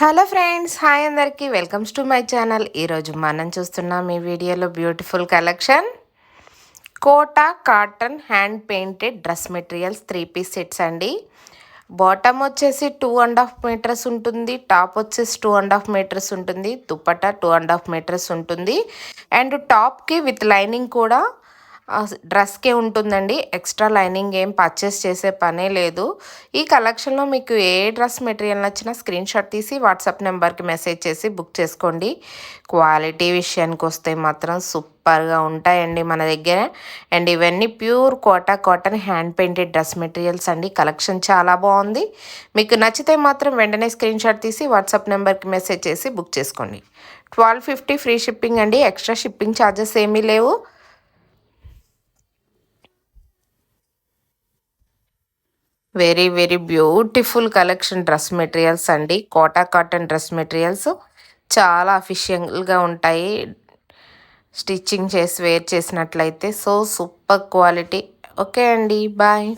Hello friends, hi అందరికీ, welcomes to my channel. ఈరోజు మనం చూస్తున్నాం ఈ వీడియోలో beautiful collection Kota cotton hand painted dress materials 3 piece sets అండి. బాటమ్ వచ్చేసి 2.5 మీటర్స్ ఉంటుంది, టాప్ వచ్చేసి 2.5 మీటర్స్ ఉంటుంది, దుపట్టా 2.5 మీటర్స్ ఉంటుంది. అండ్ టాప్కి విత్ లైనింగ్ కూడా డ్రెస్కే ఉంటుందండి. ఎక్స్ట్రా లైనింగ్ ఏం పర్చేస్ చేసే పనే లేదు. ఈ కలెక్షన్లో మీకు ఏ డ్రెస్ మెటీరియల్ నచ్చినా స్క్రీన్ షాట్ తీసి వాట్సాప్ నెంబర్కి మెసేజ్ చేసి బుక్ చేసుకోండి. క్వాలిటీ విషయానికి వస్తే మాత్రం సూపర్గా ఉంటాయండి మన దగ్గర. అండ్ ఇవన్నీ pure Kota cotton hand painted dress materials అండి. కలెక్షన్ చాలా బాగుంది. మీకు నచ్చితే మాత్రం వెంటనే స్క్రీన్ షాట్ తీసి వాట్సాప్ నెంబర్కి మెసేజ్ చేసి బుక్ చేసుకోండి. 1250 ఫ్రీ షిప్పింగ్ అండి. ఎక్స్ట్రా షిప్పింగ్ ఛార్జెస్ ఏమీ లేవు. Very very beautiful collection dress materials అండి. కోటా కాటన్ డ్రెస్ మెటీరియల్స్ చాలా అఫిషియల్గా ఉంటాయి. స్టిచ్చింగ్ చేసి వేర్ చేసినట్లయితే సో సూపర్ క్వాలిటీ. ఓకే అండి, బాయ్.